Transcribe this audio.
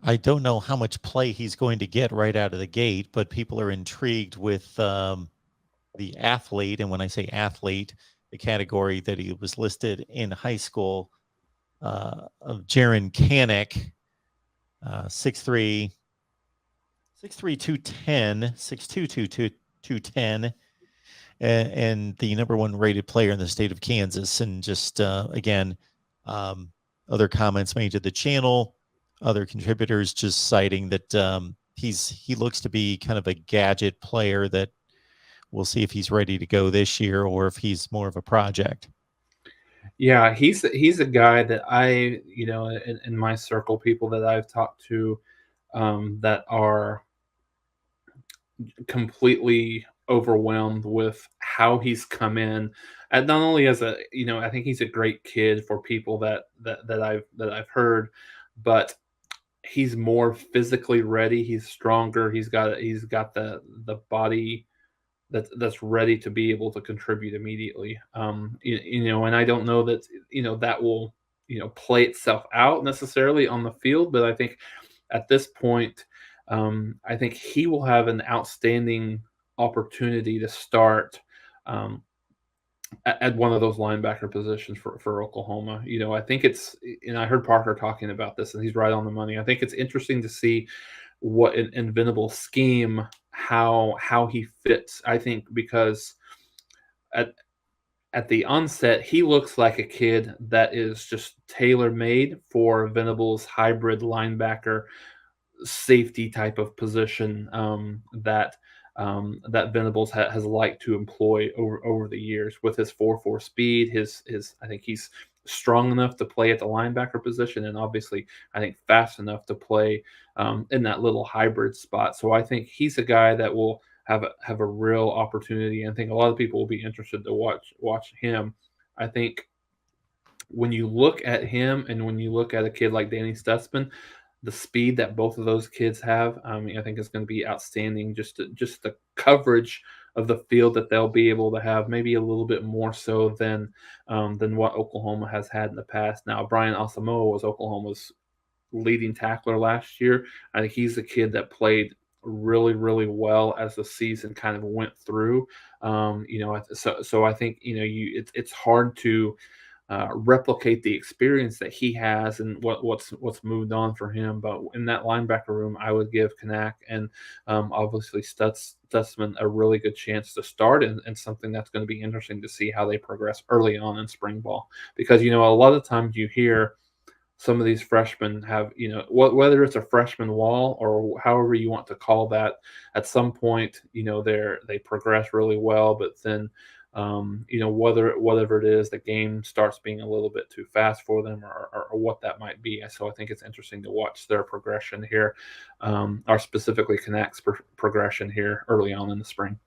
I don't know how much play he's going to get right out of the gate, but people are intrigued with the athlete. And when I say athlete, the category that he was listed in high school of Jaren Kanak, 6'3", 6'3", 210, 6'2", 210, and the number one rated player in the state of Kansas. And just, again, other comments made to the channel, other contributors just citing that he looks to be kind of a gadget player that we'll see if he's ready to go this year or if he's more of a project. Yeah, he's a guy that in my circle, people that I've talked to, that are completely overwhelmed with how he's come in. And not only as I think he's a great kid for people that I've heard, but he's more physically ready. He's stronger. He's got the body that's ready to be able to contribute immediately. And I don't know that that will play itself out necessarily on the field, but I think at this point, I think he will have an outstanding opportunity to start um, at one of those linebacker positions for Oklahoma. I think and I heard Parker talking about this, and he's right on the money. I think it's interesting to see what in Venables' scheme, how he fits. I think because at at the onset, he looks like a kid that is just tailor made for Venables' hybrid linebacker safety type of position, that Venables has liked to employ over the years with his 4.4 speed. His I think he's strong enough to play at the linebacker position, and obviously I think fast enough to play in that little hybrid spot. So I think he's a guy that will have a real opportunity. And I think a lot of people will be interested to watch him. I think when you look at him and when you look at a kid like Danny Stutzman, the speed that both of those kids have, I mean, I think is going to be outstanding. Just the coverage of the field that they'll be able to have, maybe a little bit more so than what Oklahoma has had in the past. Now, Brian Asamoah was Oklahoma's leading tackler last year. I think he's the kid that played really, really well as the season kind of went through. So I think it's hard to replicate the experience that he has and what's moved on for him. But in that linebacker room, I would give Kanak and obviously Stutzman a really good chance to start, and something that's going to be interesting to see how they progress early on in spring ball. Because a lot of times you hear some of these freshmen have, whether it's a freshman wall or however you want to call that, at some point, they progress really well, but then, whatever it is, the game starts being a little bit too fast for them, or what that might be. So I think it's interesting to watch their progression here, or specifically Kanak's progression here early on in the spring.